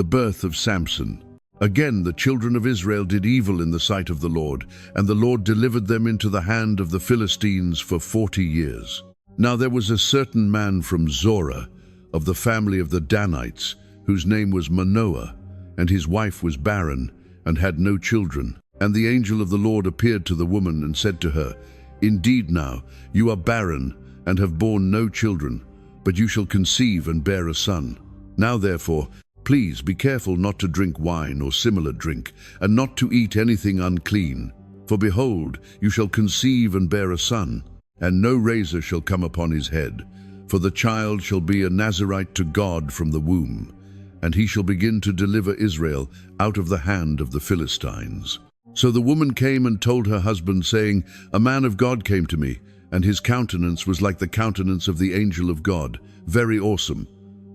The birth of Samson. Again the children of Israel did evil in the sight of the Lord, and the Lord delivered them into the hand of the Philistines for 40 years. Now there was a certain man from Zorah, of the family of the Danites, whose name was Manoah, and his wife was barren, and had no children. And the angel of the Lord appeared to the woman and said to her, Indeed now, you are barren, and have borne no children, but you shall conceive and bear a son. Now therefore, please be careful not to drink wine or similar drink, and not to eat anything unclean. For behold, you shall conceive and bear a son, and no razor shall come upon his head. For the child shall be a Nazirite to God from the womb, and he shall begin to deliver Israel out of the hand of the Philistines. So the woman came and told her husband, saying, A man of God came to me, and his countenance was like the countenance of the angel of God, very awesome.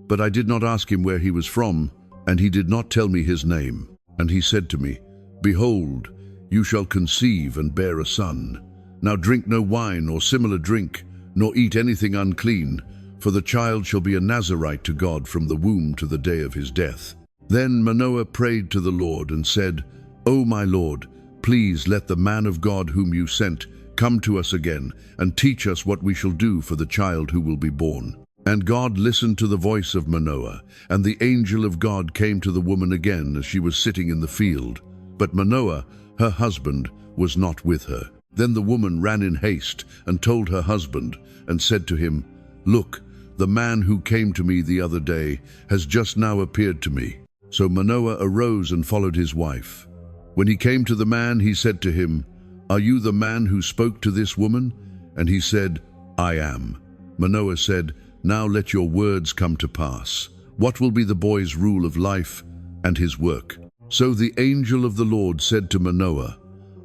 But I did not ask him where he was from, and he did not tell me his name. And he said to me, Behold, you shall conceive and bear a son. Now drink no wine or similar drink, nor eat anything unclean, for the child shall be a Nazirite to God from the womb to the day of his death. Then Manoah prayed to the Lord and said, O my Lord, please let the man of God whom you sent come to us again, and teach us what we shall do for the child who will be born. And God listened to the voice of Manoah, and the angel of God came to the woman again as she was sitting in the field. But Manoah, her husband, was not with her. Then the woman ran in haste and told her husband, and said to him, Look, the man who came to me the other day has just now appeared to me. So Manoah arose and followed his wife. When he came to the man, he said to him, Are you the man who spoke to this woman? And he said, I am. Manoah said, Now let your words come to pass. What will be the boy's rule of life and his work? So the angel of the Lord said to Manoah,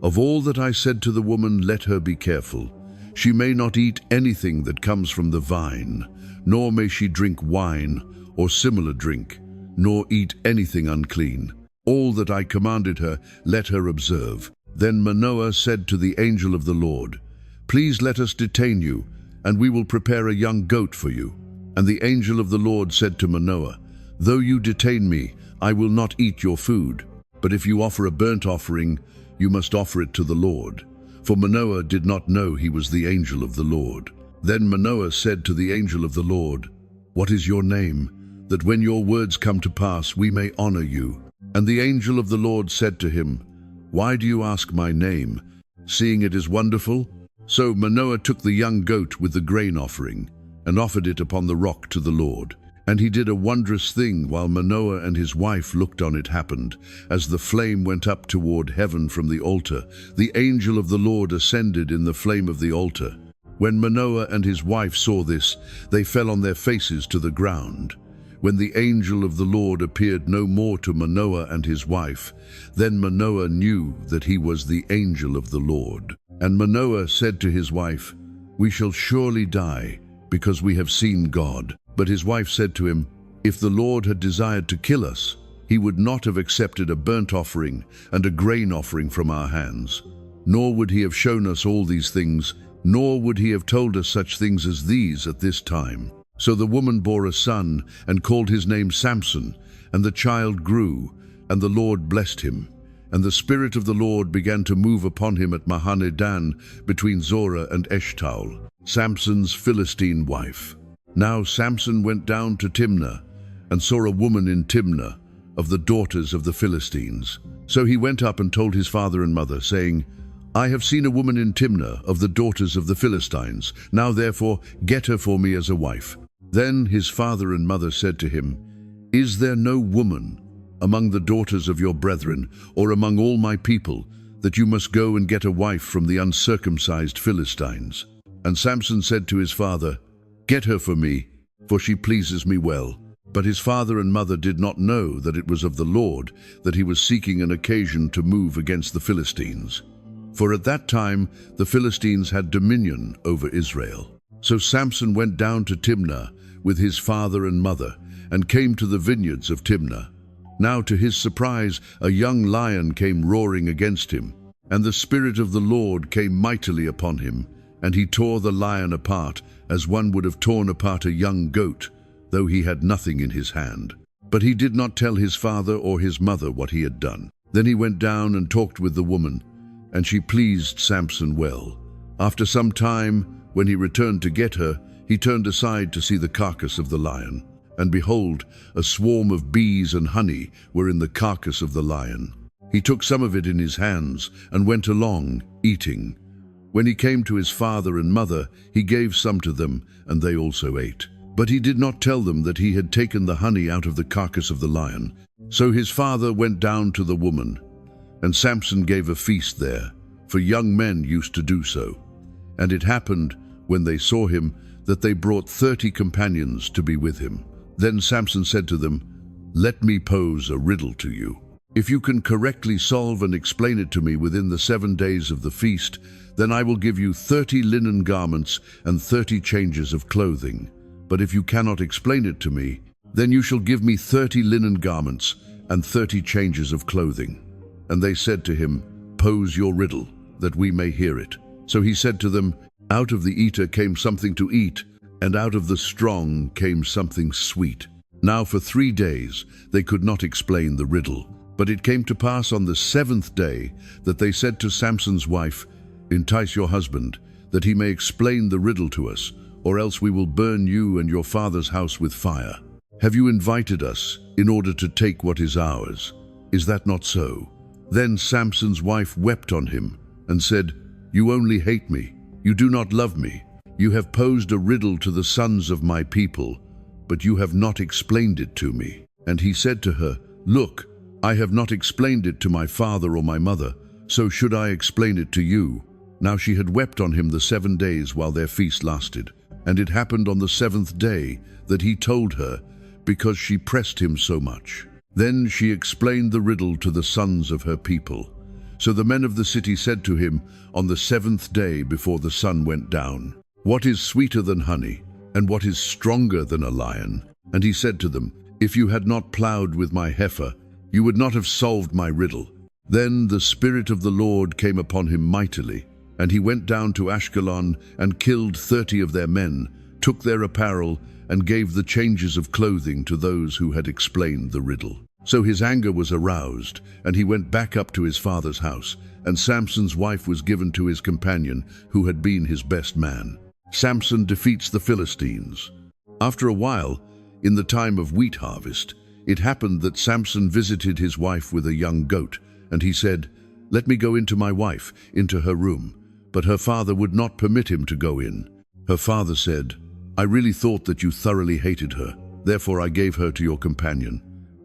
Of all that I said to the woman, let her be careful. She may not eat anything that comes from the vine, nor may she drink wine or similar drink, nor eat anything unclean. All that I commanded her, let her observe. Then Manoah said to the angel of the Lord, Please let us detain you, and we will prepare a young goat for you. And the angel of the Lord said to Manoah, Though you detain me, I will not eat your food. But if you offer a burnt offering, you must offer it to the Lord. For Manoah did not know he was the angel of the Lord. Then Manoah said to the angel of the Lord, What is your name, that when your words come to pass we may honor you? And the angel of the Lord said to him, Why do you ask my name, seeing it is wonderful? So Manoah took the young goat with the grain offering, and offered it upon the rock to the Lord. And he did a wondrous thing while Manoah and his wife looked on it happened. As the flame went up toward heaven from the altar, the angel of the Lord ascended in the flame of the altar. When Manoah and his wife saw this, they fell on their faces to the ground. When the angel of the Lord appeared no more to Manoah and his wife, then Manoah knew that he was the angel of the Lord. And Manoah said to his wife, We shall surely die, because we have seen God. But his wife said to him, If the Lord had desired to kill us, he would not have accepted a burnt offering and a grain offering from our hands. Nor would he have shown us all these things, nor would he have told us such things as these at this time. So the woman bore a son, and called his name Samson, and the child grew, and the Lord blessed him. And the Spirit of the Lord began to move upon him at Mahaneh-dan, between Zorah and Eshtaol, Samson's Philistine wife. Now Samson went down to Timnah, and saw a woman in Timnah, of the daughters of the Philistines. So he went up and told his father and mother, saying, I have seen a woman in Timnah of the daughters of the Philistines. Now therefore get her for me as a wife. Then his father and mother said to him, Is there no woman among the daughters of your brethren, or among all my people, that you must go and get a wife from the uncircumcised Philistines? And Samson said to his father, Get her for me, for she pleases me well. But his father and mother did not know that it was of the Lord that he was seeking an occasion to move against the Philistines. For at that time the Philistines had dominion over Israel. So Samson went down to Timnah with his father and mother, and came to the vineyards of Timnah. Now to his surprise a young lion came roaring against him, and the Spirit of the Lord came mightily upon him, and he tore the lion apart, as one would have torn apart a young goat, though he had nothing in his hand. But he did not tell his father or his mother what he had done. Then he went down and talked with the woman, and she pleased Samson well. After some time, when he returned to get her, he turned aside to see the carcass of the lion. And behold, a swarm of bees and honey were in the carcass of the lion. He took some of it in his hands and went along, eating. When he came to his father and mother, he gave some to them, and they also ate. But he did not tell them that he had taken the honey out of the carcass of the lion. So his father went down to the woman, and Samson gave a feast there, for young men used to do so. And it happened, when they saw him, that they brought 30 companions to be with him. Then Samson said to them, "Let me pose a riddle to you. If you can correctly solve and explain it to me within the 7 days of the feast, then I will give you 30 linen garments and 30 changes of clothing. But if you cannot explain it to me, then you shall give me 30 linen garments and 30 changes of clothing." And they said to him, "Pose your riddle, that we may hear it." So he said to them, "Out of the eater came something to eat, and out of the strong came something sweet." Now for 3 days they could not explain the riddle. But it came to pass on the 7th day that they said to Samson's wife, "Entice your husband, that he may explain the riddle to us, or else we will burn you and your father's house with fire. Have you invited us in order to take what is ours? Is that not so?" Then Samson's wife wept on him and said, "You only hate me. You do not love me. You have posed a riddle to the sons of my people, but you have not explained it to me." And he said to her, "Look, I have not explained it to my father or my mother, so should I explain it to you?" Now she had wept on him the 7 days while their feast lasted. And it happened on the 7th day that he told her, because she pressed him so much. Then she explained the riddle to the sons of her people. So the men of the city said to him on the 7th day before the sun went down, "What is sweeter than honey, and what is stronger than a lion?" And he said to them, "If you had not plowed with my heifer, you would not have solved my riddle." Then the Spirit of the Lord came upon him mightily, and he went down to Ashkelon and killed 30 of their men, took their apparel, and gave the changes of clothing to those who had explained the riddle. So his anger was aroused, and he went back up to his father's house, and Samson's wife was given to his companion, who had been his best man. Samson defeats the Philistines. After a while, in the time of wheat harvest, it happened that Samson visited his wife with a young goat, and he said, "Let me go into my wife, into her room." But her father would not permit him to go in. Her father said, "I really thought that you thoroughly hated her, therefore I gave her to your companion.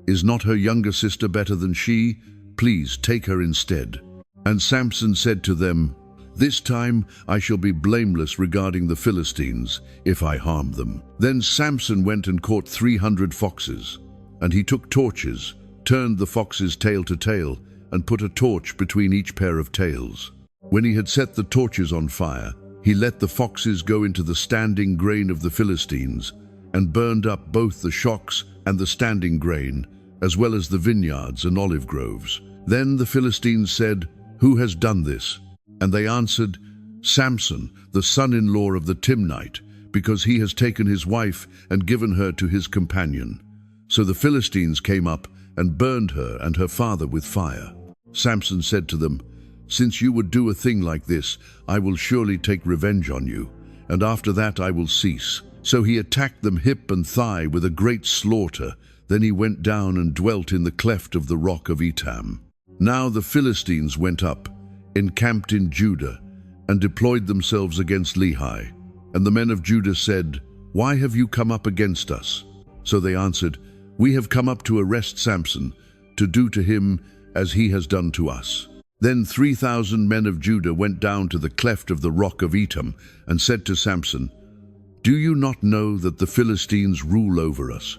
Is not her younger sister better than she? Please take her instead." And Samson said to them, "This time I shall be blameless regarding the Philistines, if I harm them." Then Samson went and caught 300 foxes, and he took torches, turned the foxes tail to tail, and put a torch between each pair of tails. When he had set the torches on fire, he let the foxes go into the standing grain of the Philistines, and burned up both the shocks and the standing grain, as well as the vineyards and olive groves. Then the Philistines said, "Who has done this?" And they answered, "Samson, the son-in-law of the Timnite, because he has taken his wife and given her to his companion." So the Philistines came up and burned her and her father with fire. Samson said to them, "Since you would do a thing like this, I will surely take revenge on you, and after that I will cease." So he attacked them hip and thigh with a great slaughter. Then he went down and dwelt in the cleft of the rock of Etam. Now the Philistines went up, encamped in Judah, and deployed themselves against Lehi. And the men of Judah said, "Why have you come up against us?" So they answered, "We have come up to arrest Samson, to do to him as he has done to us." Then 3,000 men of Judah went down to the cleft of the rock of Etam and said to Samson, "Do you not know that the Philistines rule over us?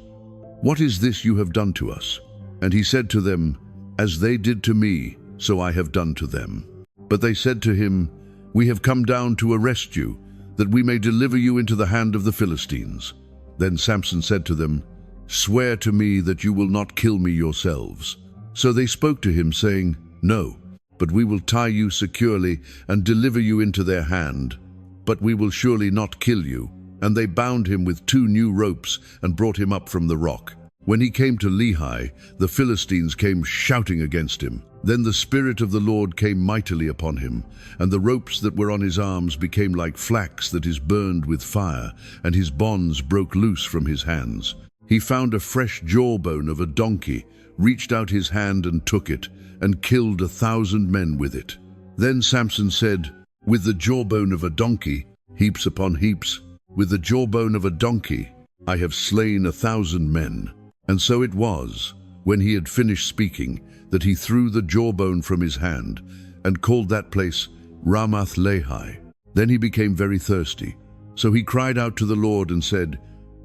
What is this you have done to us?" And he said to them, "As they did to me, so I have done to them." But they said to him, "We have come down to arrest you, that we may deliver you into the hand of the Philistines." Then Samson said to them, "Swear to me that you will not kill me yourselves." So they spoke to him, saying, "No, but we will tie you securely and deliver you into their hand. But we will surely not kill you." And they bound him with 2 new ropes and brought him up from the rock. When he came to Lehi, the Philistines came shouting against him. Then the Spirit of the Lord came mightily upon him, and the ropes that were on his arms became like flax that is burned with fire, and his bonds broke loose from his hands. He found a fresh jawbone of a donkey, reached out his hand and took it, and killed 1,000 men with it. Then Samson said, "With the jawbone of a donkey, heaps upon heaps, with the jawbone of a donkey, I have slain 1,000 men." And so it was, when he had finished speaking, that he threw the jawbone from his hand, and called that place Ramath-lehi. Then he became very thirsty. So he cried out to the Lord and said,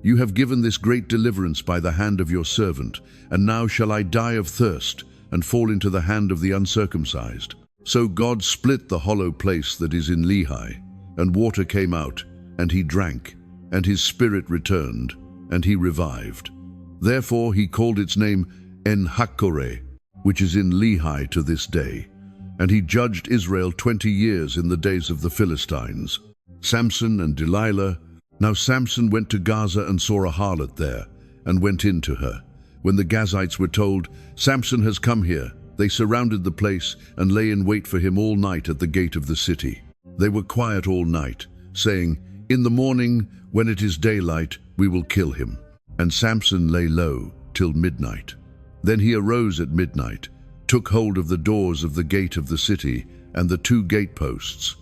"You have given this great deliverance by the hand of your servant, and now shall I die of thirst, and fall into the hand of the uncircumcised." So God split the hollow place that is in Lehi, and water came out, and he drank, and his spirit returned, and he revived. Therefore he called its name En-hakkore, which is in Lehi to this day. And he judged Israel 20 years in the days of the Philistines. Samson and Delilah. Now Samson went to Gaza and saw a harlot there, and went in to her. When the Gazites were told, "Samson has come here," they surrounded the place and lay in wait for him all night at the gate of the city. They were quiet all night, saying, "In the morning, when it is daylight, we will kill him." And Samson lay low till midnight. Then he arose at midnight, took hold of the doors of the gate of the city and the 2 gateposts,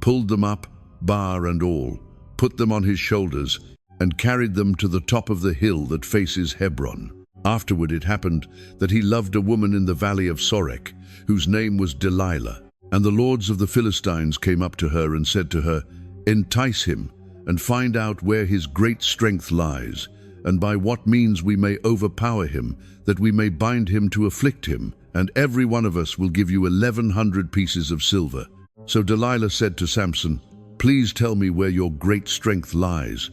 pulled them up, bar and all, put them on his shoulders, and carried them to the top of the hill that faces Hebron. Afterward it happened that he loved a woman in the valley of Sorek, whose name was Delilah. And the lords of the Philistines came up to her and said to her, "Entice him, and find out where his great strength lies, and by what means we may overpower him, that we may bind him to afflict him, and every one of us will give you 1,100 pieces of silver." So Delilah said to Samson, "Please tell me where your great strength lies,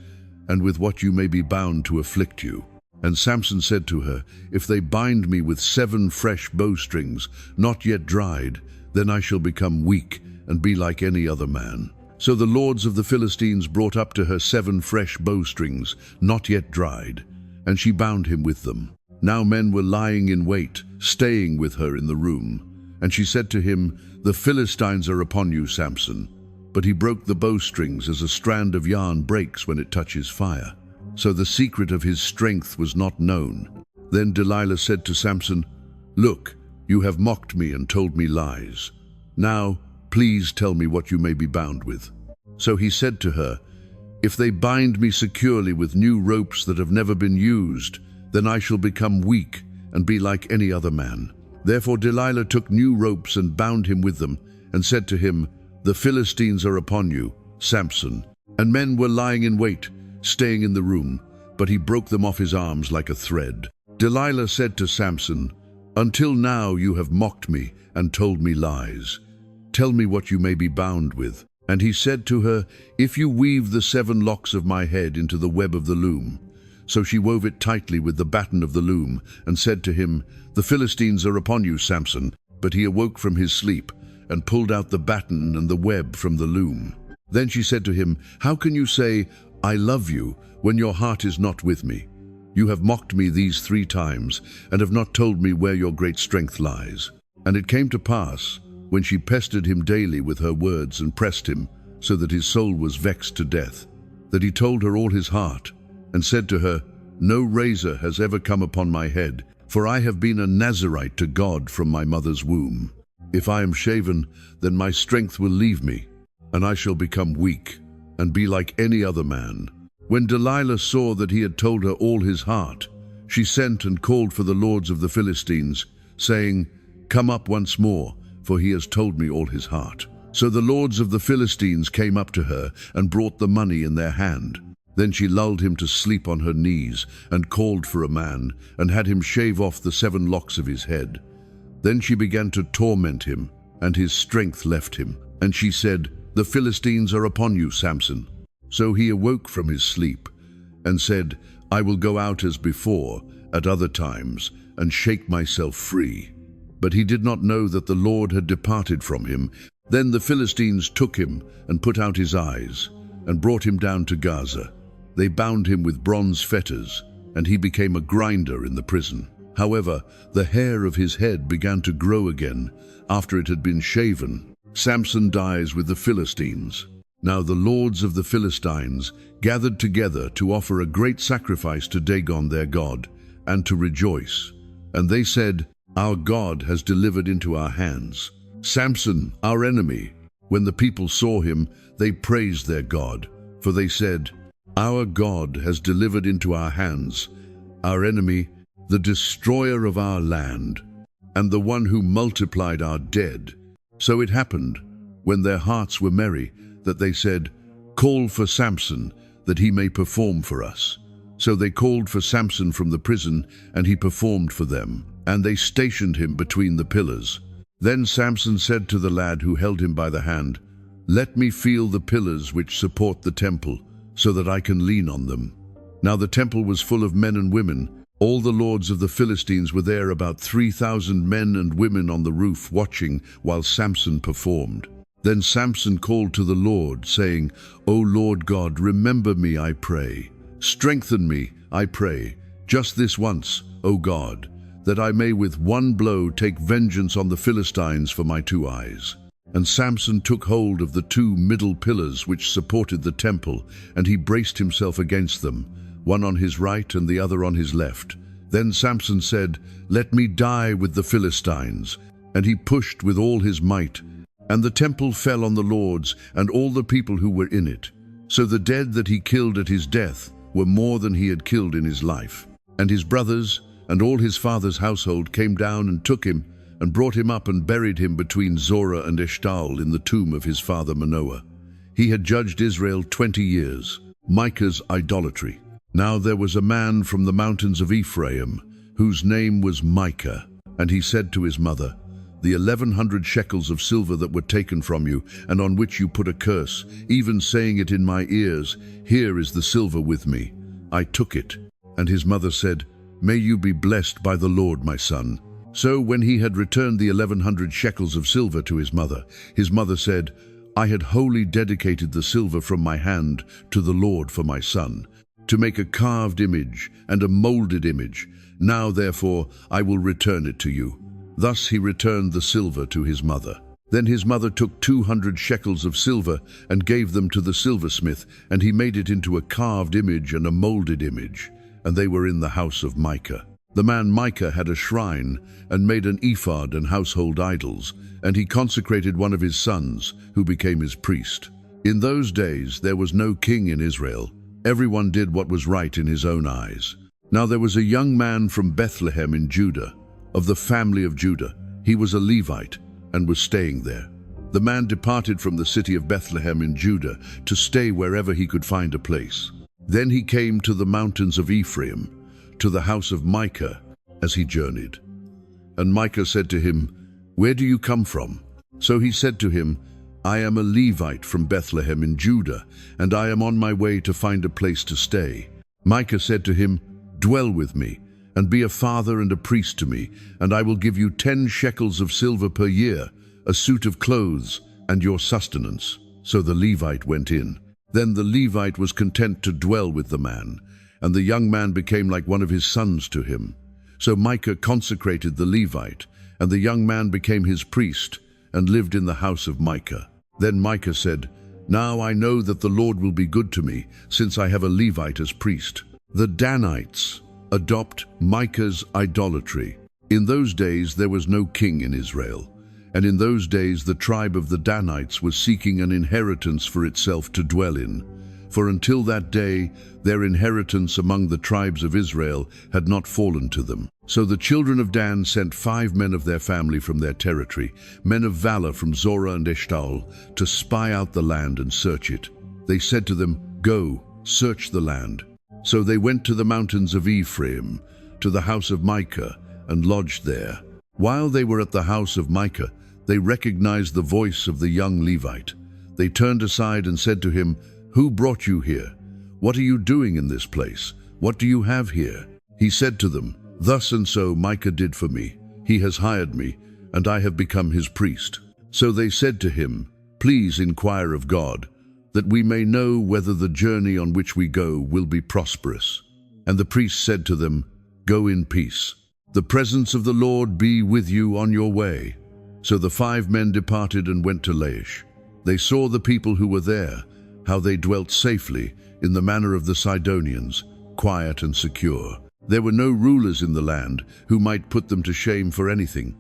and with what you may be bound to afflict you." And Samson said to her, "If they bind me with 7 fresh bowstrings, not yet dried, then I shall become weak and be like any other man." So the lords of the Philistines brought up to her 7 fresh bowstrings, not yet dried, and she bound him with them. Now men were lying in wait, staying with her in the room. And she said to him, "The Philistines are upon you, Samson." But he broke the bowstrings as a strand of yarn breaks when it touches fire. So the secret of his strength was not known. Then Delilah said to Samson, "Look, you have mocked me and told me lies. Now, please tell me what you may be bound with." So he said to her, "If they bind me securely with new ropes that have never been used, then I shall become weak and be like any other man." Therefore Delilah took new ropes and bound him with them, and said to him, "The Philistines are upon you, Samson." And men were lying in wait, staying in the room, but he broke them off his arms like a thread. Delilah said to Samson, "Until now you have mocked me and told me lies. Tell me what you may be bound with." And he said to her, "If you weave the 7 locks of my head into the web of the loom." So she wove it tightly with the batten of the loom, and said to him, "The Philistines are upon you, Samson." But he awoke from his sleep, and pulled out the batten and the web from the loom. Then she said to him, "How can you say, 'I love you,' when your heart is not with me? You have mocked me these 3 times, and have not told me where your great strength lies." And it came to pass, when she pestered him daily with her words and pressed him, so that his soul was vexed to death, that he told her all his heart, and said to her, "No razor has ever come upon my head, for I have been a Nazirite to God from my mother's womb. If I am shaven, then my strength will leave me, and I shall become weak, and be like any other man." When Delilah saw that he had told her all his heart, she sent and called for the lords of the Philistines, saying, "Come up once more, for he has told me all his heart." So the lords of the Philistines came up to her and brought the money in their hand. Then she lulled him to sleep on her knees, and called for a man, and had him shave off the 7 locks of his head. Then she began to torment him, and his strength left him. And she said, "The Philistines are upon you, Samson." So he awoke from his sleep, and said, "I will go out as before, at other times, and shake myself free." But he did not know that the Lord had departed from him. Then the Philistines took him, and put out his eyes, and brought him down to Gaza. They bound him with bronze fetters, and he became a grinder in the prison. However, the hair of his head began to grow again after it had been shaven. Samson dies with the Philistines. Now the lords of the Philistines gathered together to offer a great sacrifice to Dagon their god, and to rejoice. And they said, "Our God has delivered into our hands Samson, our enemy." When the people saw him, they praised their God, for they said, "Our God has delivered into our hands our enemy, the destroyer of our land, and the one who multiplied our dead." So it happened, when their hearts were merry, that they said, "Call for Samson, that he may perform for us." So they called for Samson from the prison, and he performed for them, and they stationed him between the pillars. Then Samson said to the lad who held him by the hand, "Let me feel the pillars which support the temple, so that I can lean on them." Now the temple was full of men and women. All the lords of the Philistines were there, about 3,000 men and women on the roof watching while Samson performed. Then Samson called to the Lord, saying, "O Lord God, remember me, I pray. Strengthen me, I pray, just this once, O God, that I may with one blow take vengeance on the Philistines for my 2 eyes." And Samson took hold of the 2 middle pillars which supported the temple, and he braced himself against them, one on his right and the other on his left. Then Samson said, "Let me die with the Philistines." And he pushed with all his might, and the temple fell on the lords and all the people who were in it. So the dead that he killed at his death were more than he had killed in his life. And his brothers and all his father's household came down and took him, and brought him up and buried him between Zorah and Eshtaol in the tomb of his father Manoah. He had judged Israel 20 years. Micah's idolatry. Now there was a man from the mountains of Ephraim, whose name was Micah, and he said to his mother, "The 1,100 shekels of silver that were taken from you, and on which you put a curse, even saying it in my ears, here is the silver with me. I took it." And his mother said, "May you be blessed by the Lord, my son." So when he had returned the 1,100 shekels of silver to his mother said, "I had wholly dedicated the silver from my hand to the Lord for my son, to make a carved image and a molded image. Now therefore I will return it to you." Thus he returned the silver to his mother. Then his mother took 200 shekels of silver and gave them to the silversmith, and he made it into a carved image and a molded image, and they were in the house of Micah. The man Micah had a shrine and made an ephod and household idols, and he consecrated one of his sons, who became his priest. In those days there was no king in Israel. Everyone did what was right in his own eyes. Now there was a young man from Bethlehem in Judah, of the family of Judah. He was a Levite and was staying there. The man departed from the city of Bethlehem in Judah to stay wherever he could find a place. Then he came to the mountains of Ephraim, to the house of Micah, as he journeyed. And Micah said to him, "Where do you come from?" So he said to him, "I am a Levite from Bethlehem in Judah, and I am on my way to find a place to stay." Micah said to him, "Dwell with me, and be a father and a priest to me, and I will give you 10 shekels of silver per year, a suit of clothes, and your sustenance." So the Levite went in. Then the Levite was content to dwell with the man, and the young man became like one of his sons to him. So Micah consecrated the Levite, and the young man became his priest, and lived in the house of Micah. Then Micah said, "Now I know that the Lord will be good to me, since I have a Levite as priest." The Danites adopt Micah's idolatry. In those days there was no king in Israel, and in those days the tribe of the Danites was seeking an inheritance for itself to dwell in. For until that day their inheritance among the tribes of Israel had not fallen to them. So the children of Dan sent 5 men of their family from their territory, men of valor from Zorah and Eshtaol, to spy out the land and search it. They said to them, "Go, search the land." So they went to the mountains of Ephraim, to the house of Micah, and lodged there. While they were at the house of Micah, they recognized the voice of the young Levite. They turned aside and said to him, "Who brought you here? What are you doing in this place? What do you have here?" He said to them, "Thus and so Micah did for me. He has hired me, and I have become his priest." So they said to him, "Please inquire of God, that we may know whether the journey on which we go will be prosperous." And the priest said to them, "Go in peace. The presence of the Lord be with you on your way." So the 5 men departed and went to Laish. They saw the people who were there, how they dwelt safely, in the manner of the Sidonians, quiet and secure. There were no rulers in the land who might put them to shame for anything.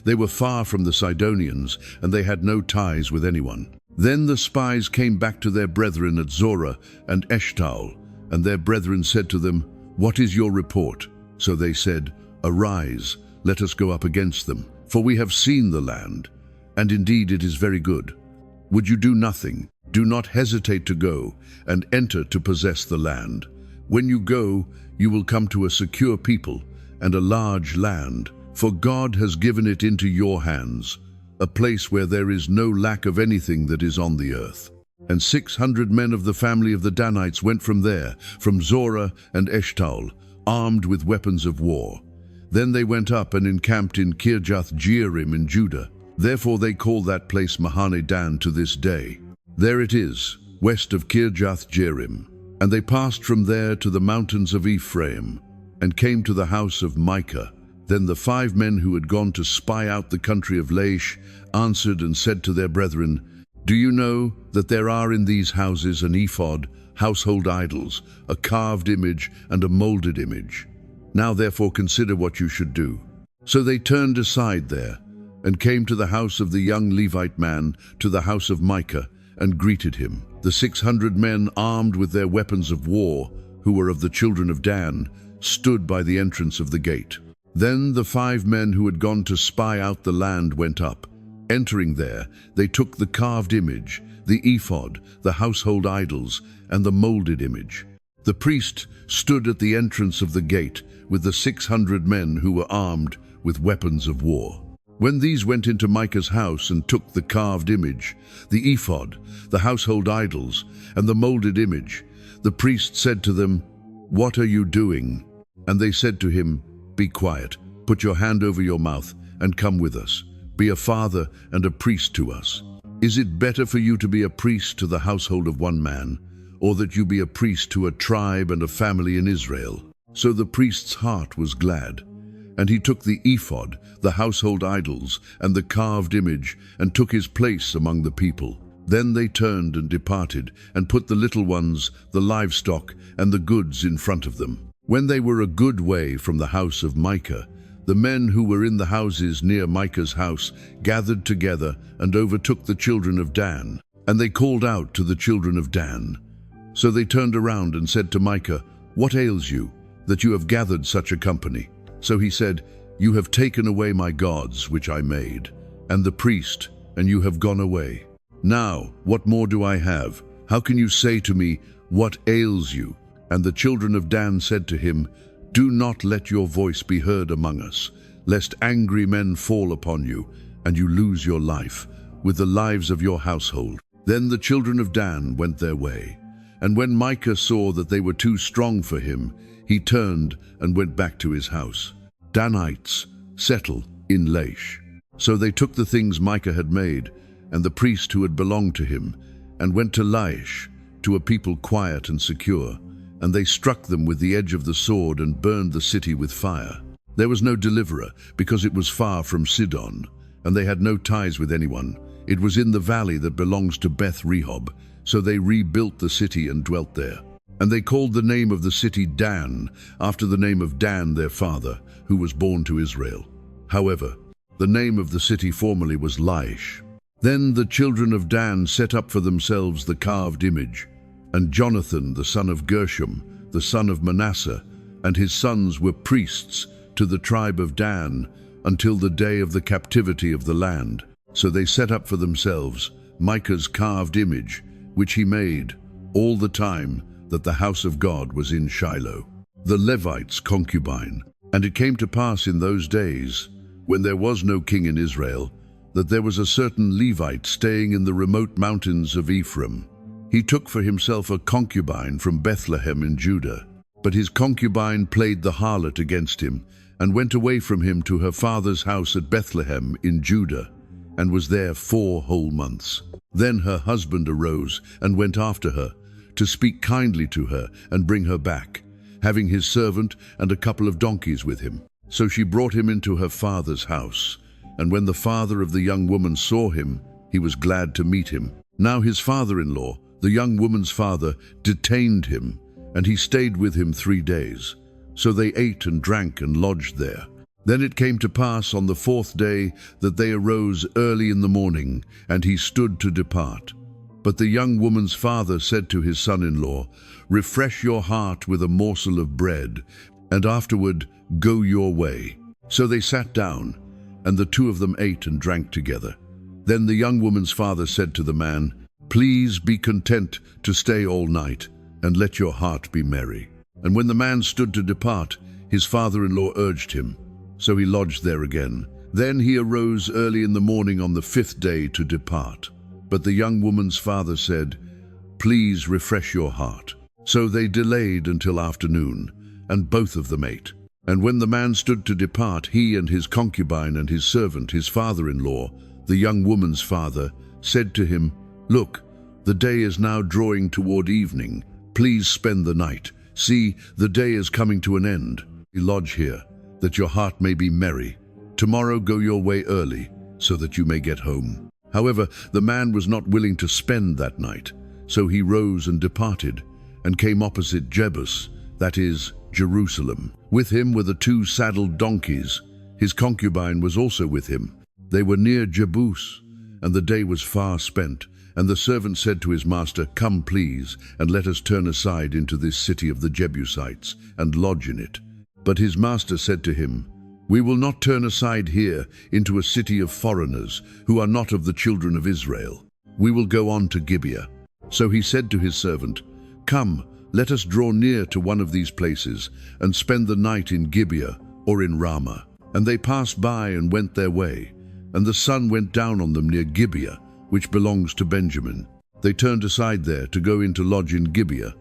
They were far from the Sidonians, and they had no ties with anyone. Then the spies came back to their brethren at Zorah and Eshtaol, and their brethren said to them, "What is your report?" So they said, "Arise, let us go up against them, for we have seen the land, and indeed it is very good. Would you do nothing? Do not hesitate to go and enter to possess the land. When you go, you will come to a secure people and a large land, for God has given it into your hands, a place where there is no lack of anything that is on the earth." And 600 men of the family of the Danites went from there, from Zorah and Eshtaol, armed with weapons of war. Then they went up and encamped in Kirjath-jearim in Judah. Therefore they call that place Mahane Dan to this day. There it is, west of Kirjath-jearim. And they passed from there to the mountains of Ephraim, and came to the house of Micah. Then the 5 men who had gone to spy out the country of Laish answered and said to their brethren, "Do you know that there are in these houses an ephod, household idols, a carved image, and a molded image? Now therefore consider what you should do." So they turned aside there, and came to the house of the young Levite man, to the house of Micah, and greeted him. The 600 men armed with their weapons of war, who were of the children of Dan, stood by the entrance of the gate. Then the 5 men who had gone to spy out the land went up. Entering there, they took the carved image, the ephod, the household idols, and the molded image. The priest stood at the entrance of the gate with the 600 men who were armed with weapons of war. When these went into Micah's house and took the carved image, the ephod, the household idols, and the molded image, the priest said to them, "What are you doing?" And they said to him, "Be quiet, put your hand over your mouth, and come with us. Be a father and a priest to us. Is it better for you to be a priest to the household of one man, or that you be a priest to a tribe and a family in Israel?" So the priest's heart was glad, and he took the ephod, the household idols, and the carved image, and took his place among the people. Then they turned and departed, and put the little ones, the livestock, and the goods in front of them. When they were a good way from the house of Micah, the men who were in the houses near Micah's house gathered together and overtook the children of Dan. And they called out to the children of Dan. So they turned around and said to Micah, "What ails you, that you have gathered such a company?" So he said, "You have taken away my gods, which I made, and the priest, and you have gone away. Now, what more do I have? How can you say to me, 'What ails you?'" And the children of Dan said to him, "Do not let your voice be heard among us, lest angry men fall upon you, and you lose your life, with the lives of your household." Then the children of Dan went their way. And when Micah saw that they were too strong for him, he turned and went back to his house. Danites settle in Laish. So they took the things Micah had made, and the priest who had belonged to him, and went to Laish, to a people quiet and secure. And they struck them with the edge of the sword and burned the city with fire. There was no deliverer, because it was far from Sidon, and they had no ties with anyone. It was in the valley that belongs to Beth Rehob, so they rebuilt the city and dwelt there. And they called the name of the city Dan, after the name of Dan their father, who was born to Israel. However, the name of the city formerly was Laish. Then the children of Dan set up for themselves the carved image. And Jonathan, the son of Gershom, the son of Manasseh, and his sons were priests to the tribe of Dan until the day of the captivity of the land. So they set up for themselves Micah's carved image, which he made all the time that the house of God was in Shiloh. The Levite's concubine. And it came to pass in those days, when there was no king in Israel, that there was a certain Levite staying in the remote mountains of Ephraim. He took for himself a concubine from Bethlehem in Judah. But his concubine played the harlot against him, and went away from him to her father's house at Bethlehem in Judah, and was there 4 whole months. Then her husband arose and went after her, to speak kindly to her and bring her back. having his servant and a couple of donkeys with him. So she brought him into her father's house. And when the father of the young woman saw him, he was glad to meet him. Now his father-in-law, the young woman's father, detained him, and he stayed with him 3 days. So they ate and drank and lodged there. Then it came to pass on the 4th day that they arose early in the morning, and he stood to depart. But the young woman's father said to his son-in-law, "Refresh your heart with a morsel of bread, and afterward go your way." So they sat down, and the two of them ate and drank together. Then the young woman's father said to the man, "Please be content to stay all night, and let your heart be merry." And when the man stood to depart, his father-in-law urged him. So he lodged there again. Then he arose early in the morning on the 5th day to depart. But the young woman's father said, "Please refresh your heart." So they delayed until afternoon, and both of them ate. And when the man stood to depart, he and his concubine and his servant, his father-in-law, the young woman's father, said to him, "Look, the day is now drawing toward evening. Please spend the night. See, the day is coming to an end. Lodge here, that your heart may be merry. Tomorrow go your way early, so that you may get home." However, the man was not willing to spend that night. So he rose and departed, and came opposite Jebus, that is, Jerusalem. With him were the 2 saddled donkeys. His concubine was also with him. They were near Jebus, and the day was far spent. And the servant said to his master, "Come, please, and let us turn aside into this city of the Jebusites, and lodge in it." But his master said to him, "We will not turn aside here into a city of foreigners, who are not of the children of Israel. We will go on to Gibeah." So he said to his servant, "Come, let us draw near to one of these places, and spend the night in Gibeah or in Ramah." And they passed by and went their way, and the sun went down on them near Gibeah, which belongs to Benjamin. They turned aside there to go in to lodge in Gibeah.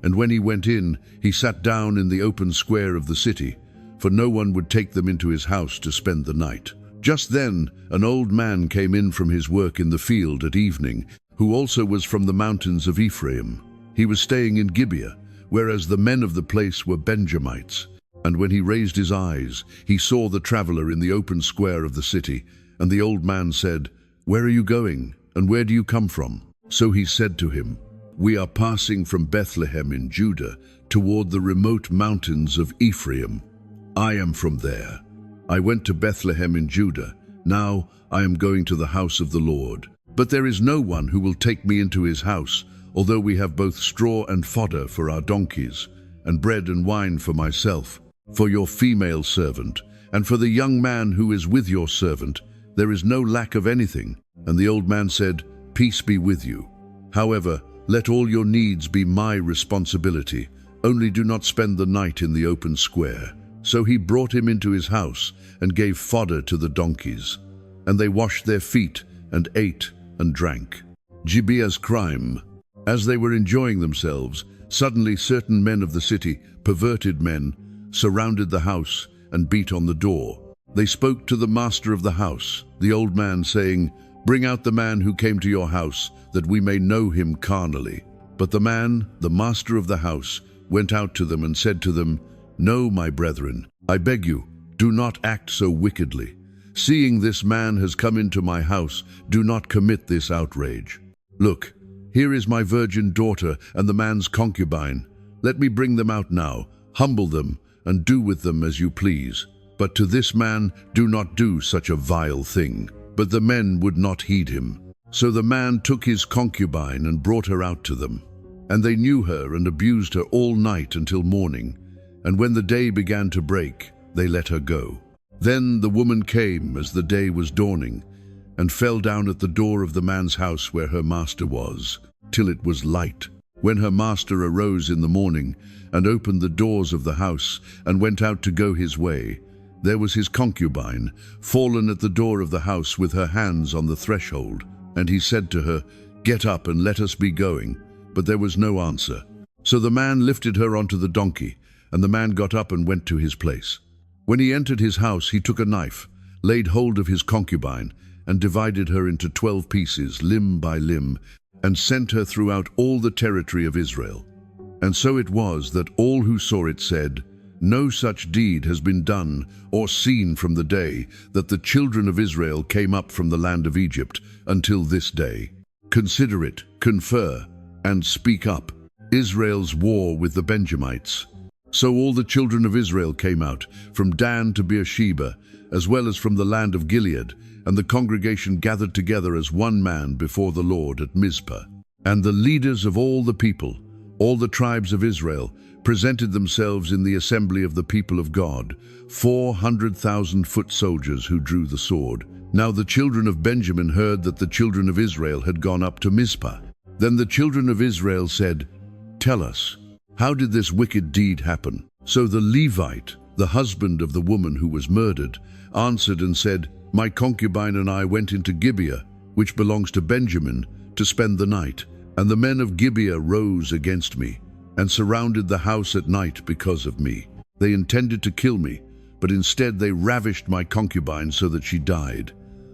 And when he went in, he sat down in the open square of the city, for no one would take them into his house to spend the night. Just then an old man came in from his work in the field at evening, who also was from the mountains of Ephraim. He was staying in Gibeah, whereas the men of the place were Benjamites. And when he raised his eyes, he saw the traveler in the open square of the city. And the old man said, "Where are you going, and where do you come from?" So he said to him, "We are passing from Bethlehem in Judah toward the remote mountains of Ephraim. I am from there. I went to Bethlehem in Judah. Now I am going to the house of the Lord. But there is no one who will take me into his house, although we have both straw and fodder for our donkeys, and bread and wine for myself, for your female servant, and for the young man who is with your servant. There is no lack of anything." And the old man said, "Peace be with you. However, let all your needs be my responsibility. Only do not spend the night in the open square." So he brought him into his house and gave fodder to the donkeys. And they washed their feet and ate and drank. Gibeah's crime. As they were enjoying themselves, suddenly certain men of the city, perverted men, surrounded the house and beat on the door. They spoke to the master of the house, the old man, saying, "Bring out the man who came to your house, that we may know him carnally." But the man, the master of the house, went out to them and said to them, "No, my brethren, I beg you, do not act so wickedly. Seeing this man has come into my house, do not commit this outrage. Look, here is my virgin daughter and the man's concubine. Let me bring them out now, humble them, and do with them as you please. But to this man do not do such a vile thing." But the men would not heed him. So the man took his concubine and brought her out to them. And they knew her and abused her all night until morning. And when the day began to break, they let her go. Then the woman came as the day was dawning, and fell down at the door of the man's house where her master was, till it was light. When her master arose in the morning, and opened the doors of the house, and went out to go his way, there was his concubine, fallen at the door of the house with her hands on the threshold. And he said to her, "Get up and let us be going." But there was no answer. So the man lifted her onto the donkey, and the man got up and went to his place. When he entered his house, he took a knife, laid hold of his concubine, and divided her into 12 pieces, limb by limb, and sent her throughout all the territory of Israel. And so it was that all who saw it said, "No such deed has been done or seen from the day that the children of Israel came up from the land of Egypt until this day. Consider it, confer, and speak up. Israel's war with the Benjamites." So all the children of Israel came out, from Dan to Beersheba, as well as from the land of Gilead, and the congregation gathered together as one man before the Lord at Mizpah. And the leaders of all the people, all the tribes of Israel, presented themselves in the assembly of the people of God, 400,000 foot soldiers who drew the sword. Now the children of Benjamin heard that the children of Israel had gone up to Mizpah. Then the children of Israel said, "Tell us, how did this wicked deed happen?" So the Levite, the husband of the woman who was murdered, answered and said, "My concubine and I went into Gibeah, which belongs to Benjamin, to spend the night. And the men of Gibeah rose against me, and surrounded the house at night because of me. They intended to kill me, but instead they ravished my concubine so that she died.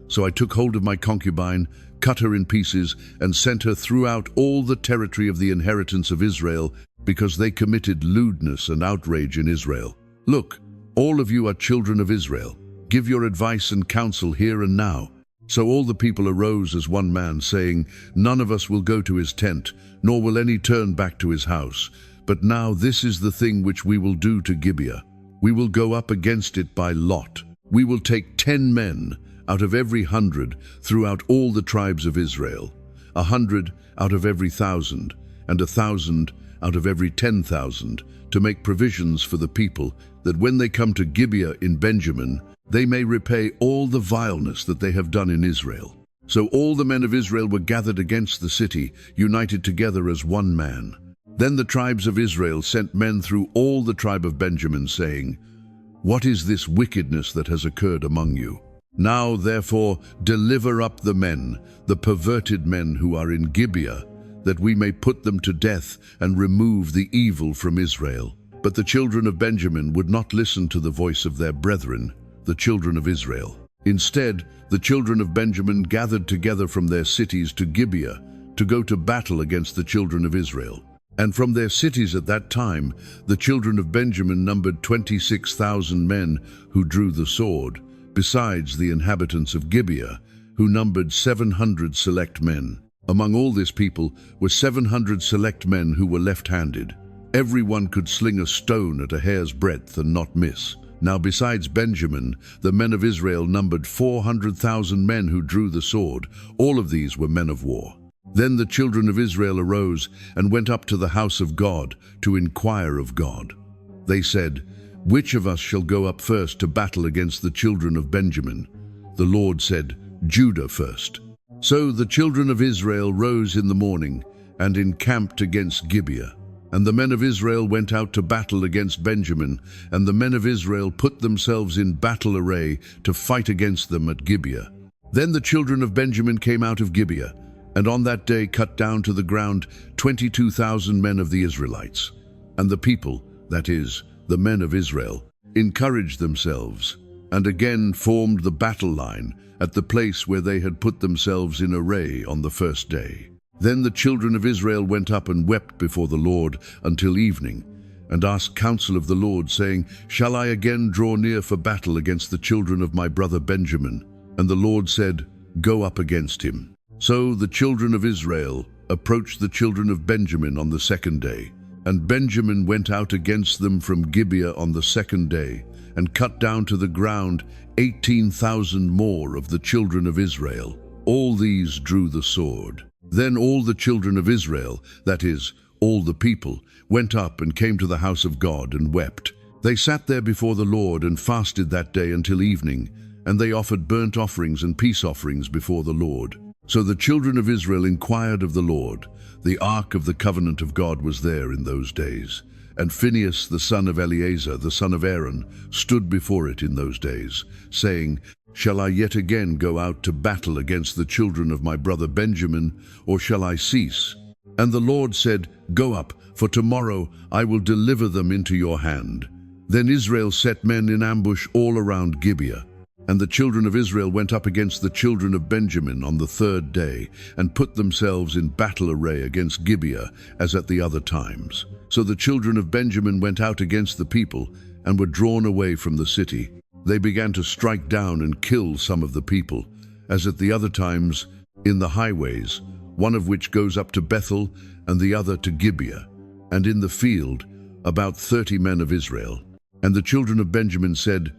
So I took hold of my concubine, cut her in pieces, and sent her throughout all the territory of the inheritance of Israel, because they committed lewdness and outrage in Israel. Look, all of you are children of Israel. Give your advice and counsel here and now." So all the people arose as one man, saying, "None of us will go to his tent, nor will any turn back to his house. But now this is the thing which we will do to Gibeah. We will go up against it by lot. We will take 10 men out of every 100 throughout all the tribes of Israel, 100 out of every 1,000, and 1,000 out of every 10,000, to make provisions for the people, that when they come to Gibeah in Benjamin, they may repay all the vileness that they have done in Israel." So all the men of Israel were gathered against the city, united together as one man. Then the tribes of Israel sent men through all the tribe of Benjamin, saying, "What is this wickedness that has occurred among you? Now, therefore, deliver up the men, the perverted men who are in Gibeah, that we may put them to death and remove the evil from Israel." But the children of Benjamin would not listen to the voice of their brethren, the children of Israel. Instead, the children of Benjamin gathered together from their cities to Gibeah to go to battle against the children of Israel. And from their cities at that time, the children of Benjamin numbered 26,000 men who drew the sword, besides the inhabitants of Gibeah, who numbered 700 select men. Among all this people were 700 select men who were left-handed. Everyone could sling a stone at a hair's breadth and not miss. Now besides Benjamin, the men of Israel numbered 400,000 men who drew the sword. All of these were men of war. Then the children of Israel arose and went up to the house of God to inquire of God. They said, "Which of us shall go up first to battle against the children of Benjamin?" The Lord said, "Judah first." So the children of Israel rose in the morning and encamped against Gibeah. And the men of Israel went out to battle against Benjamin, and the men of Israel put themselves in battle array to fight against them at Gibeah. Then the children of Benjamin came out of Gibeah, and on that day cut down to the ground 22,000 men of the Israelites. And the people, that is, the men of Israel, encouraged themselves, and again formed the battle line at the place where they had put themselves in array on the first day. Then the children of Israel went up and wept before the Lord until evening, and asked counsel of the Lord, saying, "Shall I again draw near for battle against the children of my brother Benjamin?" And the Lord said, "Go up against him." So the children of Israel approached the children of Benjamin on the second day. And Benjamin went out against them from Gibeah on the second day, and cut down to the ground 18,000 more of the children of Israel. All these drew the sword. Then all the children of Israel, that is, all the people, went up and came to the house of God and wept. They sat there before the Lord and fasted that day until evening, and they offered burnt offerings and peace offerings before the Lord. So the children of Israel inquired of the Lord. The ark of the covenant of God was there in those days, and Phinehas the son of Eleazar, the son of Aaron, stood before it in those days, saying, "Shall I yet again go out to battle against the children of my brother Benjamin, or shall I cease?" And the Lord said, "Go up, for tomorrow I will deliver them into your hand." Then Israel set men in ambush all around Gibeah. And the children of Israel went up against the children of Benjamin on the third day, and put themselves in battle array against Gibeah, as at the other times. So the children of Benjamin went out against the people, and were drawn away from the city. They began to strike down and kill some of the people, as at the other times, in the highways, one of which goes up to Bethel, and the other to Gibeah, and in the field about 30 men of Israel. And the children of Benjamin said,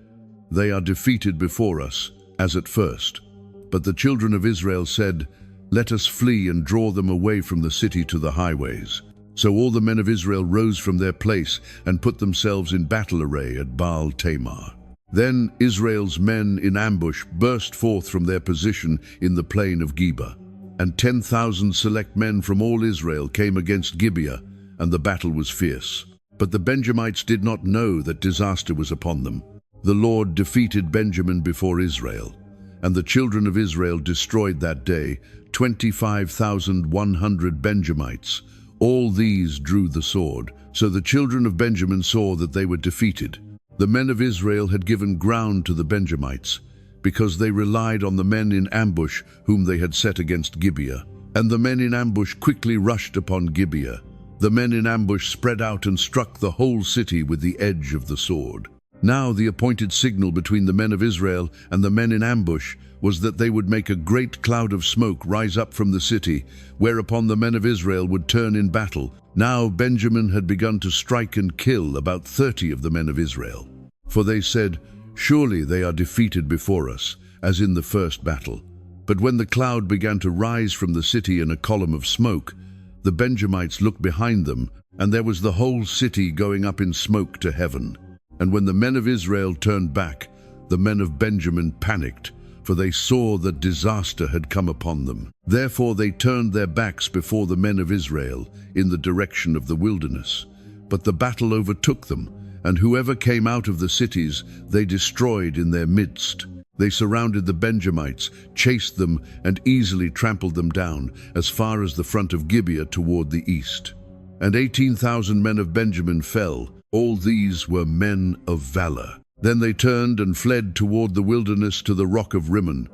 "They are defeated before us, as at first." But the children of Israel said, "Let us flee and draw them away from the city to the highways." So all the men of Israel rose from their place and put themselves in battle array at Baal Tamar. Then Israel's men in ambush burst forth from their position in the plain of Geba. And 10,000 select men from all Israel came against Gibeah, and the battle was fierce. But the Benjamites did not know that disaster was upon them. The Lord defeated Benjamin before Israel, and the children of Israel destroyed that day 25,100 Benjamites. All these drew the sword. So the children of Benjamin saw that they were defeated. The men of Israel had given ground to the Benjamites, because they relied on the men in ambush whom they had set against Gibeah. And the men in ambush quickly rushed upon Gibeah. The men in ambush spread out and struck the whole city with the edge of the sword. Now the appointed signal between the men of Israel and the men in ambush was that they would make a great cloud of smoke rise up from the city, whereupon the men of Israel would turn in battle. Now Benjamin had begun to strike and kill about 30 of the men of Israel. For they said, "Surely they are defeated before us, as in the first battle." But when the cloud began to rise from the city in a column of smoke, the Benjamites looked behind them, and there was the whole city going up in smoke to heaven. And when the men of Israel turned back, the men of Benjamin panicked, for they saw that disaster had come upon them. Therefore they turned their backs before the men of Israel in the direction of the wilderness. But the battle overtook them, and whoever came out of the cities they destroyed in their midst. They surrounded the Benjamites, chased them, and easily trampled them down, as far as the front of Gibeah toward the east. And 18,000 men of Benjamin fell. All these were men of valor. Then they turned and fled toward the wilderness to the rock of Rimmon,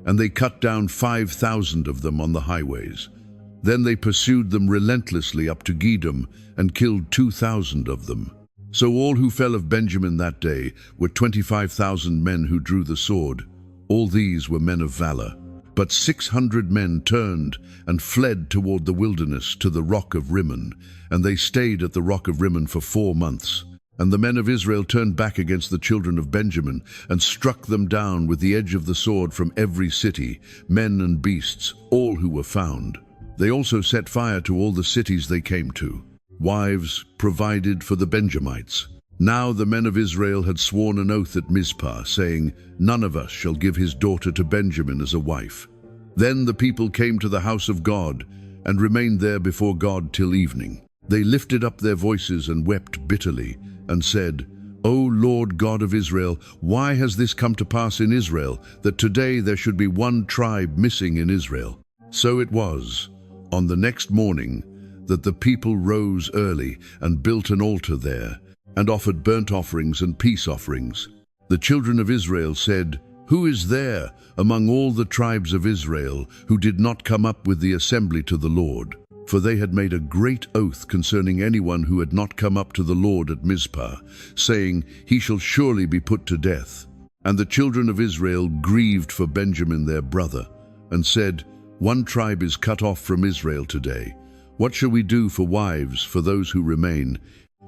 and they cut down 5,000 of them on the highways. Then they pursued them relentlessly up to Gedum, and killed 2,000 of them. So all who fell of Benjamin that day were 25,000 men who drew the sword. All these were men of valor. But 600 men turned and fled toward the wilderness to the rock of Rimmon, and they stayed at the rock of Rimmon for 4 months. And the men of Israel turned back against the children of Benjamin, and struck them down with the edge of the sword from every city, men and beasts, all who were found. They also set fire to all the cities they came to. Wives provided for the Benjamites. Now the men of Israel had sworn an oath at Mizpah, saying, "None of us shall give his daughter to Benjamin as a wife." Then the people came to the house of God, and remained there before God till evening. They lifted up their voices and wept bitterly, and said, "O Lord God of Israel, why has this come to pass in Israel, that today there should be one tribe missing in Israel?" So it was, on the next morning, that the people rose early and built an altar there, and offered burnt offerings and peace offerings. The children of Israel said, "Who is there among all the tribes of Israel who did not come up with the assembly to the Lord?" For they had made a great oath concerning anyone who had not come up to the Lord at Mizpah, saying, "He shall surely be put to death." And the children of Israel grieved for Benjamin their brother, and said, "One tribe is cut off from Israel today. What shall we do for wives for those who remain,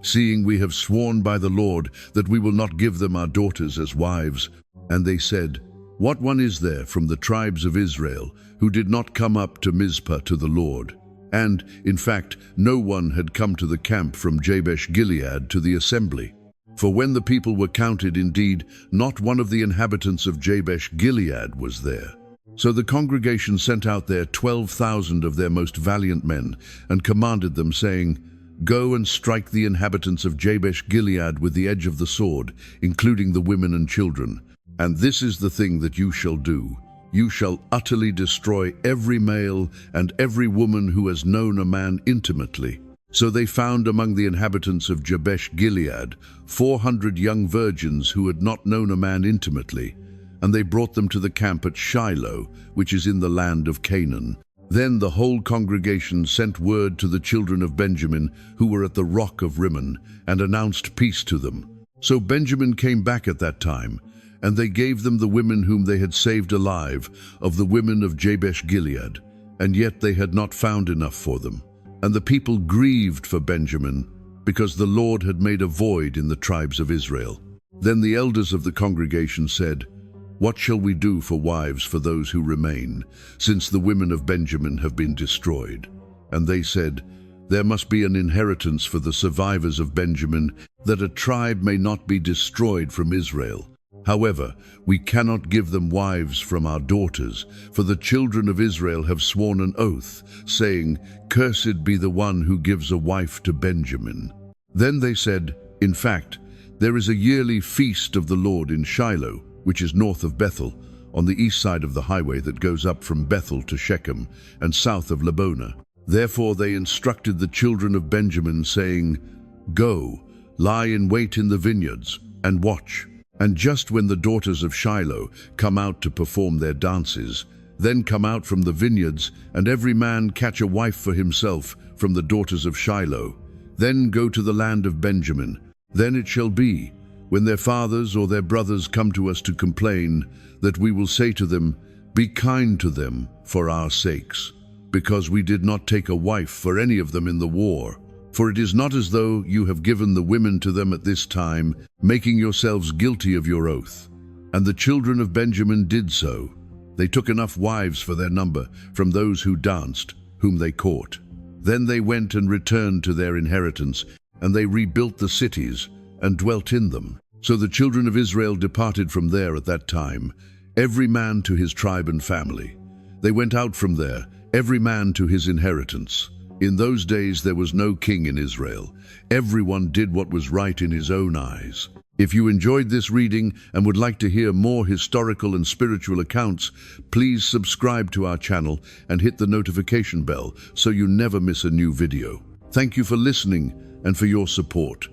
seeing we have sworn by the Lord that we will not give them our daughters as wives?" And they said, "What one is there from the tribes of Israel who did not come up to Mizpah to the Lord?" And, in fact, no one had come to the camp from Jabesh Gilead to the assembly. For when the people were counted, indeed, not one of the inhabitants of Jabesh Gilead was there. So the congregation sent out there 12,000 of their most valiant men, and commanded them, saying, "Go and strike the inhabitants of Jabesh Gilead with the edge of the sword, including the women and children. And this is the thing that you shall do. You shall utterly destroy every male and every woman who has known a man intimately." So they found among the inhabitants of Jabesh Gilead 400 young virgins who had not known a man intimately, and they brought them to the camp at Shiloh, which is in the land of Canaan. Then the whole congregation sent word to the children of Benjamin, who were at the rock of Rimmon, and announced peace to them. So Benjamin came back at that time, and they gave them the women whom they had saved alive, of the women of Jabesh Gilead, and yet they had not found enough for them. And the people grieved for Benjamin, because the Lord had made a void in the tribes of Israel. Then the elders of the congregation said, "What shall we do for wives for those who remain, since the women of Benjamin have been destroyed?" And they said, "There must be an inheritance for the survivors of Benjamin, that a tribe may not be destroyed from Israel. However, we cannot give them wives from our daughters, for the children of Israel have sworn an oath, saying, 'Cursed be the one who gives a wife to Benjamin.'" Then they said, "In fact, there is a yearly feast of the Lord in Shiloh, which is north of Bethel, on the east side of the highway that goes up from Bethel to Shechem, and south of Lebonah." Therefore they instructed the children of Benjamin, saying, "Go, lie in wait in the vineyards, and watch. And just when the daughters of Shiloh come out to perform their dances, then come out from the vineyards, and every man catch a wife for himself from the daughters of Shiloh. Then go to the land of Benjamin. Then it shall be, when their fathers or their brothers come to us to complain, that we will say to them, 'Be kind to them for our sakes, because we did not take a wife for any of them in the war.' For it is not as though you have given the women to them at this time, making yourselves guilty of your oath." And the children of Benjamin did so. They took enough wives for their number from those who danced, whom they caught. Then they went and returned to their inheritance, and they rebuilt the cities and dwelt in them. So the children of Israel departed from there at that time, every man to his tribe and family. They went out from there, every man to his inheritance. In those days there was no king in Israel. Everyone did what was right in his own eyes. If you enjoyed this reading and would like to hear more historical and spiritual accounts, please subscribe to our channel and hit the notification bell so you never miss a new video. Thank you for listening and for your support.